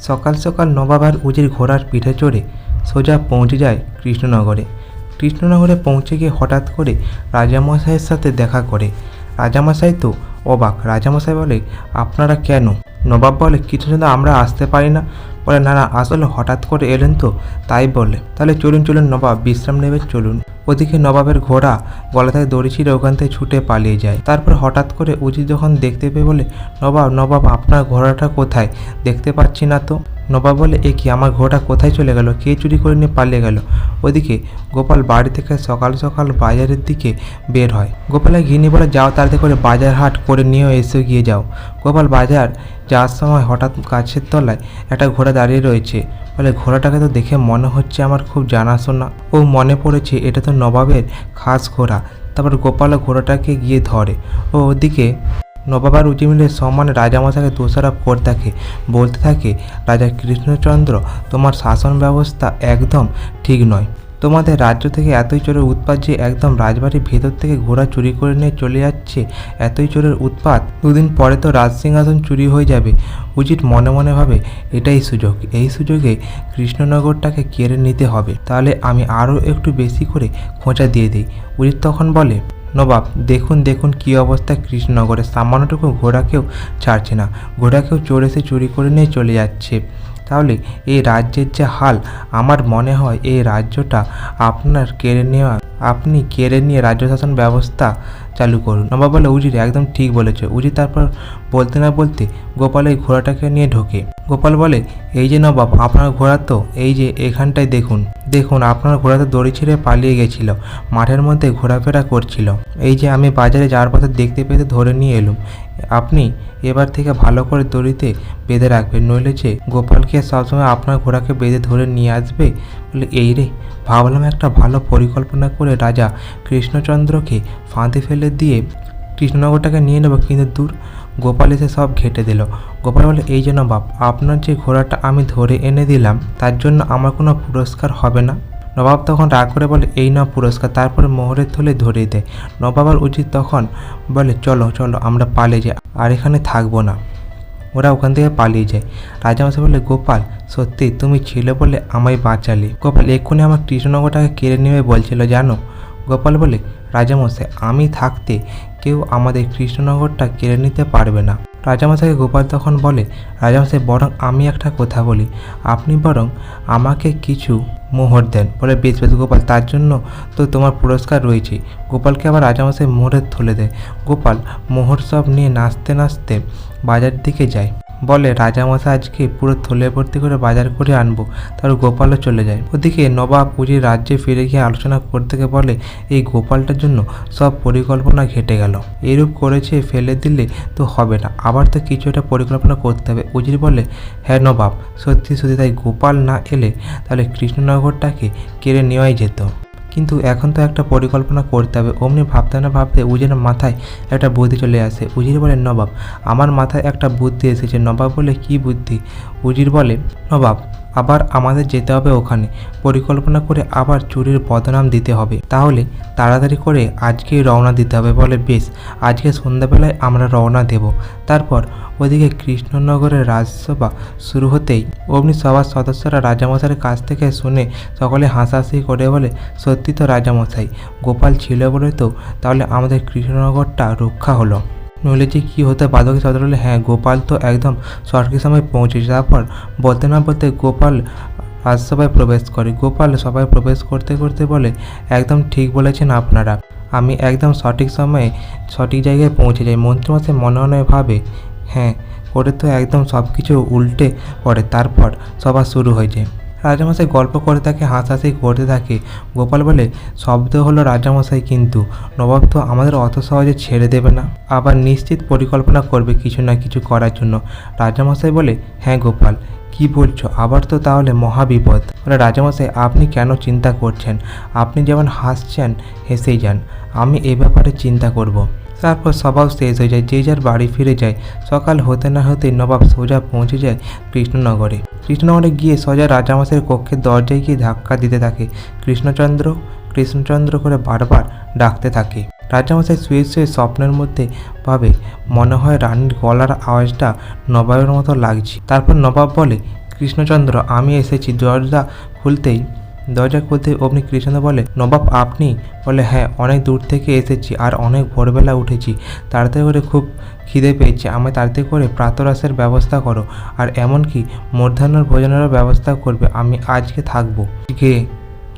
সকাল সকাল নবাব আর উজির ঘোড়ার পিঠে চড়ে সোজা পৌঁছে যায় কৃষ্ণনগরে। কৃষ্ণনগরে পৌঁছে গিয়ে হঠাৎ করে রাজামশাইয়ের সাথে দেখা করে। রাজামশাই তো অবাক। রাজামশাই বলে, আপনারা কেন? নবাব বলে, কিছু জন্য আমরা আসতে পারি না। বলে, না না, আসলে হঠাৎ করে এলেন তো তাই বলে। তাহলে চলুন চলুন নবাব, বিশ্রাম নেবেন, চলুন। ওদিকে নবাবের ঘোড়া গলা থেকে দড়ি ছিঁড়ে ওখান থেকে ছুটে পালিয়ে যায়। তারপর হঠাৎ করে উজির যখন দেখতে পেয়ে বলে, নবাব নবাব আপনার ঘোড়াটা কোথায়? দেখতে পাচ্ছি না তো। নবাব বলে, এ কি, আমার ঘোড়া কোথায় চলে গেল? কে চুরি করে নিয়ে পালিয়ে গেল? ওদিকে গোপাল বাড়ি থেকে সকাল সকাল বাজারের দিকে বের হয়। গোপালের গিন্নি বলে, যাও তাড়াতাড়ি করে বাজার হাট করে নিয়েও এসে গিয়ে যাও। গোপাল বাজার যাওয়ার সময় হঠাৎ গাছের তলায় একটা ঘোড়া দাঁড়িয়ে রয়েছে। বলে, ঘোড়াটাকে তো দেখে মনে হচ্ছে আমার খুব জানাশোনা। ও মনে পড়েছে এটা তো নবাবের খাস ঘোড়া। তারপর গোপাল ঘোড়াটাকে গিয়ে ধরে। ও ওদিকে নবাব আর উজি মিলে সমানে রাজামশাইকে দোষারোপ করতে থাকে, বলতে থাকে, রাজা কৃষ্ণচন্দ্র, তোমার শাসন ব্যবস্থা একদম ঠিক নয়। তোমাদের রাজ্য থেকে এতই চোরের উৎপাত যে একদম রাজবাড়ির ভেতর থেকে ঘোড়া চুরি করে নিয়ে চলে যাচ্ছে। এতই চোরের উৎপাত, দুদিন পরে তো রাজসিংহাসন চুরি হয়ে যাবে। উজির মনে মনে ভাবে, এটাই সুযোগ, এই সুযোগে কৃষ্ণনগরটাকে কেড়ে নিতে হবে। তাহলে আমি আরও একটু বেশি করে খোঁচা দিয়ে দিই। উজির তখন বলে, নবাব দেখুন দেখুন কী অবস্থা কৃষ্ণনগরে, সামান্যটুকু ঘোড়াকেও ছাড়ছে না, ঘোড়াকেও চোর এসে চুরি করে নিয়ে চলে যাচ্ছে। তাহলে এই রাজ্যের যে হাল, আমার মনে হয় এই রাজ্যটা আপনি কেড়ে নিয়ে রাজ্য শাসন ব্যবস্থা চালু করুন। নবাব বলে, উজির একদম ঠিক বলেছে। উজির তারপর বলতে না বলতে গোপাল এই ঘোড়াটাকে নিয়ে ঢোকে। গোপাল বলে, এই যে নবাব, আপনার ঘোড়া তো এই যে এখানটায় দেখুন দেখুন, আপনার ঘোড়া তো দড়ি ছিঁড়ে পালিয়ে গেছিল, মাঠের মধ্যে ঘোরাফেরা করছিল। এই যে আমি বাজারে যাওয়ার পথে দেখতে পেতে ধরে নিয়ে এলুম। আপনি এবার থেকে ভালো করে দড়িতে বেঁধে রাখবেন, নইলে যে গোপালকে সবসময় আপনার ঘোড়াকে বেঁধে ধরে নিয়ে আসবে। বলে, এই রে, ভাবলাম একটা ভালো পরিকল্পনা করে রাজা কৃষ্ণচন্দ্রকে ফাঁদে ফেলে দিয়ে কৃষ্ণনগরটাকে নিয়ে নেব, কিন্তু দূর, গোপাল এসে সব ঘেঁটে দিল। গোপাল বলে, এই যে নবাব, আপনার যে ঘোড়াটা আমি ধরে এনে দিলাম তার জন্য আমার কোনো পুরস্কার হবে না? নবাব তখন রাগ করে বলে, এই না পুরস্কার। তারপরে মোহরের থলে ধরিয়ে দেয়। নবাব আর উজির তখন বলে, চলো চলো আমরা পালিয়ে যাই, আর এখানে থাকবো না। ওরা ওখান থেকে পালিয়ে যায়। রাজামশাই বলে, গোপাল সত্যি তুমি ছিলে বলে আমায় বাঁচালে। গোপাল এক্ষুনি আমার কৃষ্ণনগরটাকে কেড়ে নেবে বলছিল জানো। গোপাল বলে, রাজামশাই আমি থাকতে কেউ আমাদের কৃষ্ণনগরটা কেড়ে নিতে পারবে না। রাজামশাইকে গোপাল তখন বলে, রাজামশাই বরং আমি একটা কথা বলি, আপনি বরং আমাকে কিছু মোহর দেন। বলে, বেশ বেশ গোপাল, তার জন্য তো তোমার পুরস্কার রয়েছে। গোপালকে আবার রাজামশাই মোহরের থলে দেয়। গোপাল মোহর সব নিয়ে নাচতে নাচতে বাজার দিকে যায়। বলে, রাজামশাই আজকে পুরো থলে ভর্তি করে বাজার করে আনবো। তারপর গোপালও চলে যায়। ওদিকে নবাব উজির রাজ্যে ফিরে গিয়ে আলোচনা করতে বলে, এই গোপালটার জন্য সব পরিকল্পনা ঘেটে গেল। এরূপ করেছে, ফেলে দিলে তো হবে না, আবার তো কিছু একটা পরিকল্পনা করতে হবে। উজির বলে, হ্যাঁ নবাব, সত্যি সত্যি তাই, গোপাল না এলে তাহলে কৃষ্ণনগরটাকে কেড়ে নেওয়াই যেত। কিন্তু এখন তো একটা পরিকল্পনা করতে হবে। অমনি ভাবতে না ভাবতে উজির মাথায় একটা বুদ্ধি চলে আসে। উজির বলে, নবাব আমার মাথায় একটা বুদ্ধি এসেছে। নবাব বলে, কি বুদ্ধি? উজির বলে, নবাব আবার আমাদের যেতে হবে ওখানে, পরিকল্পনা করে আবার চুরির বদনাম দিতে হবে। তাহলে তাড়াতাড়ি করে আজকেই রওনা দিতে হবে। বলে, বেশ, আজকে সন্ধ্যাবেলায় আমরা রওনা দেব। তারপর ওদিকে কৃষ্ণনগরের রাজসভা শুরু হতেই অমনি সবার সদস্যরা রাজামশাইয়ের কাছ থেকে শুনে সকলে হাসাহাসি করে বলে, সত্যি তো রাজামশাই, গোপাল ছিল বলে তো তাহলে আমাদের কৃষ্ণনগরটা রক্ষা হলো, নইলে যে কী হতে বাদকে সদর হলে। হ্যাঁ, গোপাল তো একদম সঠিক সময় পৌঁছেছে। তারপর বলতে না বলতে গোপাল রাজসভায় প্রবেশ করে। গোপাল সবাই প্রবেশ করতে করতে বলে, একদম ঠিক বলেছেন আপনারা, আমি একদম সঠিক সময়ে সঠিক জায়গায় পৌঁছে যাই। মন্ত্রীমশাই মনে মনে ভাবে, হ্যাঁ করে তো একদম সব কিছু উল্টে পড়ে। তারপর সভা শুরু হয়ে যায়। রাজামশাই গল্প করে থাকে, হাসাহাসি করতে থাকে। গোপাল বলে, শব্দ হলো রাজামশাই, কিন্তু নবাব তো আমাদের অত সহজে ছেড়ে দেবে না, আবার নিশ্চিত পরিকল্পনা করবে কিছু না কিছু করার জন্য। রাজামশাই বলে, হ্যাঁ গোপাল, কি বলছো, আবার তো তাহলে মহাবিপদ। বলে, রাজামশাই আপনি কেন চিন্তা করছেন? আপনি যেমন হাসছেন হেসেই যান, আমি এ ব্যাপারে চিন্তা করব। তারপর সবাও শেষ হয়ে যায়, যে যার বাড়ি ফিরে যায়। সকাল হতে না হতেই নবাব সোজা পৌঁছে যায় কৃষ্ণনগরে। কৃষ্ণনগরে গিয়ে সোজা রাজামশাইয়ের কক্ষের দরজায় গিয়ে ধাক্কা দিতে থাকে। কৃষ্ণচন্দ্র কৃষ্ণচন্দ্র করে বারবার ডাকতে থাকে। রাজামশাই শুয়ে শুয়ে স্বপ্নের মধ্যে ভাবে মনে হয় রানীর গলার আওয়াজটা নবাবের মতো লাগছে। তারপর নবাব বলে, কৃষ্ণচন্দ্র আমি এসেছি। দরজা খুলতেই অমনি কৃষ্ণচন্দ্র বলে, নবাব আপনি? বলে, হ্যাঁ, অনেক দূর থেকে এসেছি আর অনেক ভোরবেলা উঠেছি। তাড়াতাড়ি করে খুব খিদে পেয়েছে, আমায় তাড়াতাড়ি করে প্রাতরাশের ব্যবস্থা করো, আর এমনকি মধ্যাহ্নের ভোজনেরও ব্যবস্থা করবে। আমি আজকে থাকবো,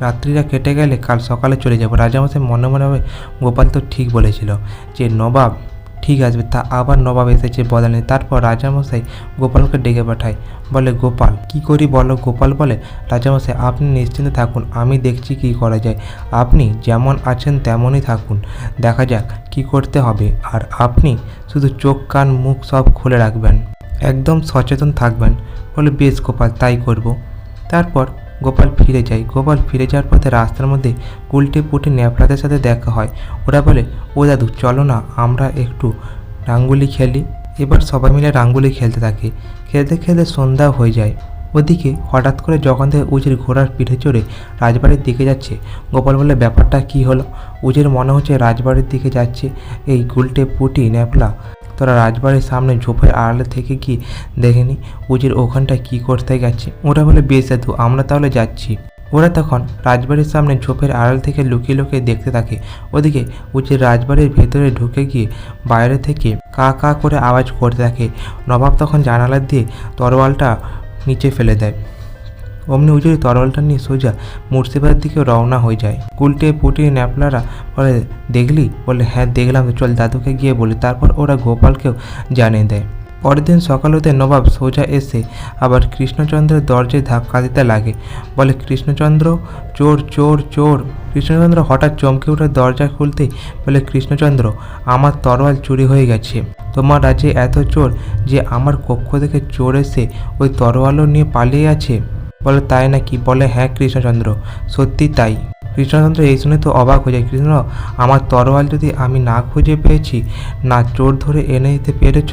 রাত্রিটা কেটে গেলে কাল সকালে চলে যাব। রাজামশাই মনে মনে ভাবে, গোপাল তো ঠিক বলেছিল যে নবাব ঠিক আসবে। তা আবার নবাব এসেছে বলেনি। তারপর রাজামশাই গোপালকে ডেকে পাঠায়, বলে, গোপাল কি করি বলো? গোপাল বলে, রাজামশাই আপনি নিশ্চিন্তে থাকুন, আমি দেখছি কি করা যায়। আপনি যেমন আছেন তেমনই থাকুন, দেখা যাক কি করতে হবে। আর আপনি শুধু চোখ কান মুখ সব খুলে রাখবেন, একদম সচেতন থাকবেন। বলে, বেশ গোপাল, তাই করব। তারপর গোপাল ফিরে যায়। গোপাল ফিরে যাওয়ার পথে রাস্তার মধ্যে কুলটি পুটি ন্যাপলাদের সাথে দেখা হয়। ওরা বলে, ও দাদু চলো না আমরা একটু রাঙ্গুলি খেলি। এবার সবাই মিলে রাঙ্গুলি খেলতে থাকে। খেলতে খেলতে সন্ধ্যা হয়ে যায়। ওদিকে হঠাৎ করে যখন থেকে উজির ঘোড়ার পিঠে চড়ে রাজবাড়ির দিকে যাচ্ছে। গোপাল বলে, ব্যাপারটা কি হলো? উজির মনে হচ্ছে রাজবাড়ির দিকে যাচ্ছে। এই গুলটে পুটি ন্যাপলা তোরা রাজবাড়ির সামনে ঝোপের আড়ালে থেকে কি দেখেনি উজির ওখানটায় কি করতে গেছে? ওরা বলে, বেশ দাদু আমরা তাহলে যাচ্ছি। ওরা তখন রাজবাড়ির সামনে ঝোপের আড়াল থেকে লুকিয়ে লুকিয়ে দেখতে থাকে। ওদিকে উজির রাজবাড়ির ভেতরে ঢুকে গিয়ে বাইরে থেকে কা কা করে আওয়াজ করতে থাকে। নবাব তখন জানালা দিয়ে তরোয়ালটা নিচে ফেলে দেয়। অমনি উজির তরোয়ালটা নিয়ে সোজা মুর্শিদাবাদের দিকে রওনা হয়ে যায়। কুলটে পুটি ন্যাপলারা বলে, দেখলি? বলে, হ্যাঁ দেখলাম, চল দাদুকে গিয়ে বলি। তারপর ওরা গোপালকেও জানিয়ে দেয়। পরের দিন সকাল হতে নবাব সোজা এসে আবার কৃষ্ণচন্দ্রের দরজায় ধাক্কা দিতে লাগে। বলে, কৃষ্ণচন্দ্র চোর চোর চোর। কৃষ্ণচন্দ্র হঠাৎ চমকে উঠে দরজা খুলতেই বলে, কৃষ্ণচন্দ্র আমার তরোয়াল চুরি হয়ে গেছে। তোমার রাজ্যে এত চোর যে আমার কক্ষ থেকে চোর এসে ওই তরোয়ালও নিয়ে পালিয়ে আছে। বলে, তাই নাকি? বলে, হ্যাঁ কৃষ্ণচন্দ্র, সত্যি তাই। কৃষ্ণচন্দ্র এই শুনে তো অবাক হয়ে যায়। কৃষ্ণ, আমার তরোয়াল যদি আমি না খুঁজে পেয়েছি, না চোর ধরে এনে দিতে পেরেছ,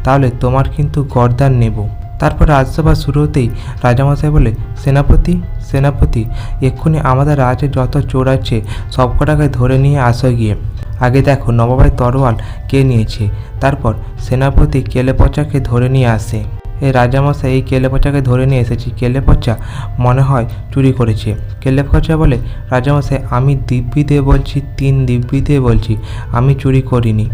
তাহলে তোমার কিন্তু গর্দান নেব। তারপর রাজসভা শুরু হতেই রাজামশাই বলে, সেনাপতি সেনাপতি এক্ষুনি আমাদের রাজ্যে যত চোর আছে সব কটাকে ধরে নিয়ে আসো গিয়ে। আগে দেখো নবাবের তরোয়াল কে নিয়েছে। তারপর সেনাপতি কেলেপচাকে ধরে নিয়ে আসে। এই রাজামশাই এই কেলেপচাকে ধরে নিয়ে এসেছি। কেলেপচা মনে হয় চুরি করেছে। কেলেপচা বলে, রাজামশাই আমি দিব্যি দিয়ে বলছি, 3 দিব্যি দিয়ে বলছি, আমি চুরি করিনি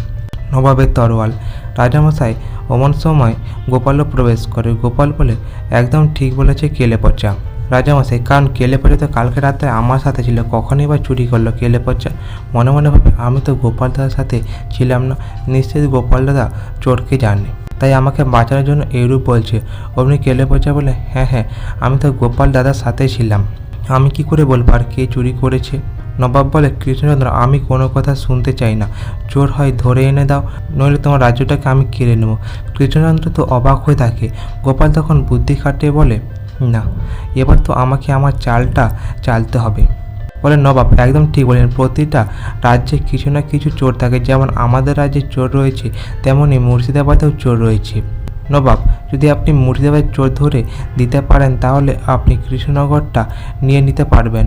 নবাবের তরোয়াল। রাজামশাই অমন সময় গোপালও প্রবেশ করে। গোপাল বলে, একদম ঠিক বলেছে কেলেপচা। রাজামশাই, কারণ কেলেপচা তো কালকে রাতে আমার সাথে ছিল, কখনই বা চুরি করলো কেলেপচা? মনে মনে ভাবে, আমি তো গোপাল দাদার সাথে ছিলাম না, নিশ্চয়ই গোপাল দাদা চোরকে জানে, তাই আমাকে বাঁচানোর জন্য এইরূপ বলছে। অমনি কেলেপচা বলে, হ্যাঁ হ্যাঁ আমি তো গোপাল দাদার সাথে ছিলাম, আমি কি করে বলবো আর কে চুরি করেছে? নবাব বলে, কৃষ্ণচন্দ্র আমি কোনো কথা শুনতে চাই না, চোর হয় ধরে এনে দাও, নইলে তোমার রাজ্যটাকে আমি কেড়ে নেব। কৃষ্ণচন্দ্র তো অবাক হয়ে থাকে। গোপাল তখন বুদ্ধি খাটিয়ে বলে, না এবার তো আমাকে আমার চালটা চালতে হবে। বলে, নবাব একদম ঠিক বলেন, প্রতিটা রাজ্যে কিছু না কিছু চোর থাকে, যেমন আমাদের রাজ্যে চোর রয়েছে তেমনই মুর্শিদাবাদেও চোর রয়েছে। নবাব যদি আপনি মুর্শিদাবাদের চোর ধরে দিতে পারেন তাহলে আপনি কৃষ্ণনগরটা নিয়ে নিতে পারবেন।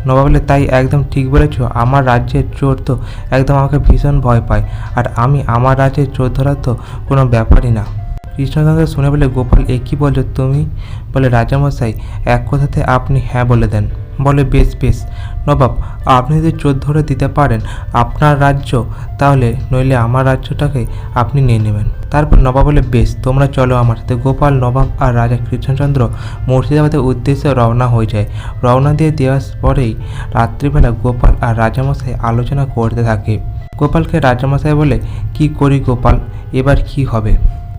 নবাব বলে, তাই একদম ঠিক বলেছ, আমার রাজ্যের চোর তো একদম আমাকে ভীষণ ভয় পায়, আর আমি আমার রাজ্যের চোর ধরা তো কোনো ব্যাপারই না। কৃষ্ণচন্দ্র শুনে বলে, গোপাল এ কী বলছো তুমি? বলে, রাজামশাই এক কথাতে আপনি হ্যাঁ বলে দেন। বলে, বেশ বেশ নবাব, আপনি যদি চোর ধরে দিতে পারেন আপনার রাজ্য, তাহলে নইলে আমার রাজ্যটাকে আপনি নিয়ে নেবেন। তারপর নবাব বলে, বেশ তোমরা চলো আমার সাথে। গোপাল, নবাব আর রাজা কৃষ্ণচন্দ্র মুর্শিদাবাদের উদ্দেশ্যে রওনা হয়ে যায়। রওনা দিয়ে দেওয়ার পরেই রাত্রিবেলা গোপাল আর রাজামশাই আলোচনা করতে থাকে। গোপালকে রাজামশাই বলে, কি করি গোপাল, এবার কি হবে?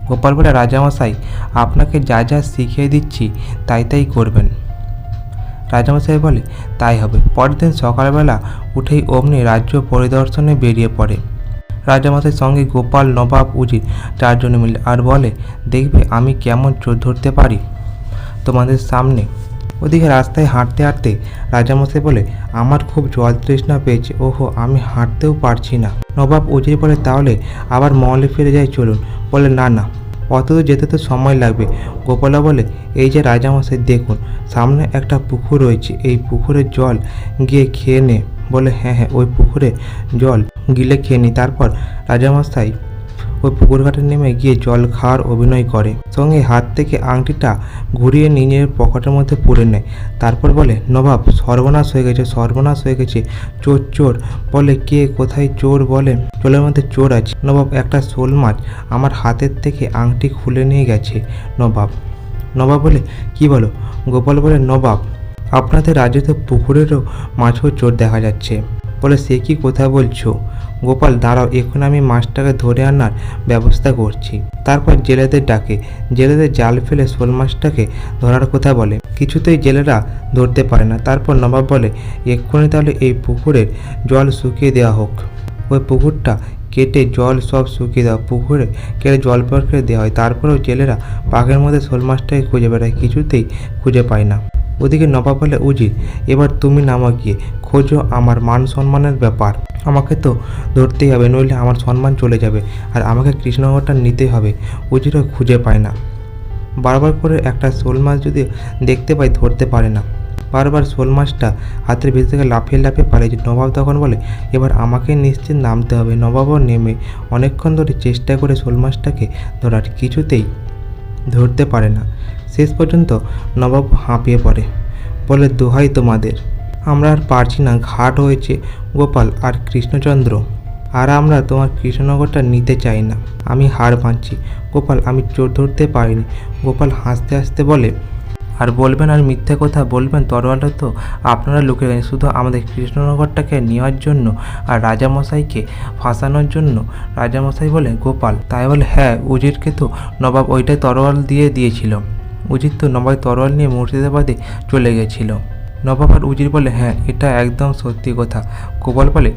গোপাল বলে, রাজামশাই আপনাকে যা যা শিখিয়ে দিচ্ছি তাই তাই করবেন। রাজামশাই বলে, তাই হবে। পরের দিন সকালবেলা উঠেই অমনি রাজ্য পরিদর্শনে বেরিয়ে পড়ে রাজামশাইয়ের সঙ্গে গোপাল, নবাব, উজির 4 জনে মিলে, আর বলে, দেখবে আমি কেমন চোর ধরতে পারি তোমাদের সামনে। ওদিকে রাস্তায় হাঁটতে হাঁটতে রাজামশাই বলে, আমার খুব জল তৃষ্ণা পেয়েছে, ওহো আমি হাঁটতেও পারছি না। নবাব, উজির বলে, তাহলে আবার মহলে ফিরে যাই চলুন। বলে, না না অতদূর যেতে তো সময় লাগবে। গোপালা বলে, এই যে রাজামশাই দেখুন সামনে একটা পুকুর রয়েছে, এই পুকুরের জল গিয়ে খেয়ে নে বলে হ্যাঁ হ্যাঁ ওই পুকুরে জল গিলে খেয়ে নি। তারপর রাজামশাই ওই পুকুর ঘাটে নেমে গিয়ে জল খাওয়ার অভিনয় করে, সঙ্গে হাত থেকে আংটিটা ঘুরিয়ে নিজের পকেটের মধ্যে পুরে নেয়। তারপর বলে নবাব সর্বনাশ হয়ে গেছে, সর্বনাশ হয়ে গেছে, চোর চোর। বলে কে কোথায় চোর? বলে জলের মধ্যে চোর আছে নবাব, একটা শোল মাছ আমার হাতের থেকে আংটি খুলে নিয়ে গেছে নবাব। নবাব বলে কি বলো? গোপাল বলে নবাব আপনাদের রাজ্যতে পুকুরেরও মাছও চোর দেখা যাচ্ছে। বলে সে কি কথা বলছো? গোপাল দাঁড়াও, এখন আমি মাছটাকে ধরে আনার ব্যবস্থা করছি। তারপর জেলেদের ডাকে, জেলেদের জাল ফেলে শোল মাছটাকে ধরার কথা বলে, কিছুতেই জেলেরা ধরতে পারে না। তারপর নবাব বলে এক্ষুনি তাহলে এই পুকুরের জল শুকিয়ে দেওয়া হোক। ওই পুকুরটা কেটে জল সব শুকিয়ে দেওয়া, পুকুরে কেটে জল পর করে দেওয়া হয়। তারপরেও জেলেরা পাকের মধ্যে শোল মাছটাকে খুঁজে বেড়ায়, কিছুতেই খুঁজে পায় না। ওদিকে নবাব বলে উজির এবার তুমি নামা গিয়ে খোঁজো, আমার মান সম্মানের ব্যাপার, আমাকে তো ধরতেই হবে, নইলে আমার সম্মান চলে যাবে আর আমাকে কৃষ্ণনগরটা নিতে হবে। উজিরও খুঁজে পায় না, বারবার করে একটা শোল মাছ যদি দেখতে পায় ধরতে পারে না, বারবার শোল মাছটা হাতের ভিতর থেকে লাফিয়ে লাফিয়ে পালিয়ে যায়। নবাব তখন বলে এবার আমাকে নিশ্চিত নামতে হবে। নবাবও নেমে অনেকক্ষণ ধরে চেষ্টা করে শোল মাছটাকে ধরার, কিছুতেই ধরতে পারে না। শেষ পর্যন্ত নবাব হাঁপিয়ে পড়ে, বলে দোহাই তোমাদের, আমরা আর পারছি না, ঘাট হয়েছে গোপাল আর কৃষ্ণচন্দ্র, আর আমরা তোমার কৃষ্ণনগরটা নিতে চাই না, আমি হার মানছি গোপাল, আমি চোর ধরতে পারিনি। গোপাল হাসতে হাসতে বলে আর বলবেন আর মিথ্যে কথা বলবেন, তরোয়ালটা তো আপনারা লুকে গেছেন শুধু আমাদের কৃষ্ণনগরটাকে নেওয়ার জন্য আর রাজামশাইকে ফাঁসানোর জন্য। রাজামশাই বলে গোপাল তাই বলে হ্যাঁ, উজিরকে তো নবাব ওইটাই তরোয়াল দিয়েছিল, উজির তো নবাব তরোয়াল নিয়ে মুর্শিদাবাদে চলে গেছিল। নবাব আর উজির বলে হ্যাঁ এটা একদম সত্যি কথা। গোপাল বলে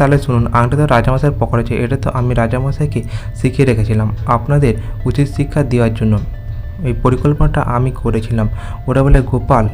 তাহলে শুনুন, আংটা তো রাজামশাই পকড়েছে, এটা তো আমি রাজামশাইকে শিখিয়ে রেখেছিলাম আপনাদের উচিত শিক্ষা দেওয়ার জন্য, এই পরিকল্পনাটা আমি করেছিলাম। ওরা বলে গোপাল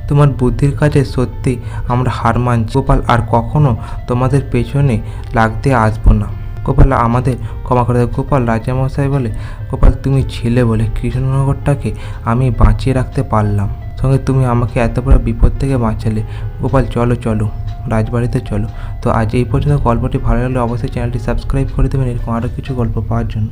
তোমার বুদ্ধির কাছে সত্যি আমরা হার মানছি গোপাল, আর কখনো তোমাদের পেছনে লাগতে আসবো না গোপাল, আমাদের ক্ষমা করে দেয়। গোপাল রাজামশাই বলে গোপাল তুমি ছিলে বলে কৃষ্ণনগরটাকে আমি বাঁচিয়ে রাখতে পারলাম, সঙ্গে তুমি আমাকে এত বড় বিপদ থেকে বাঁচালে। গোপাল চলো চলো রাজবাড়িতে চলো। তো আজ এই পর্যন্ত, গল্পটি ভালো লাগলে অবশ্যই চ্যানেলটি সাবস্ক্রাইব করে দেবেন এরকম আরও কিছু গল্প পাওয়ার জন্য।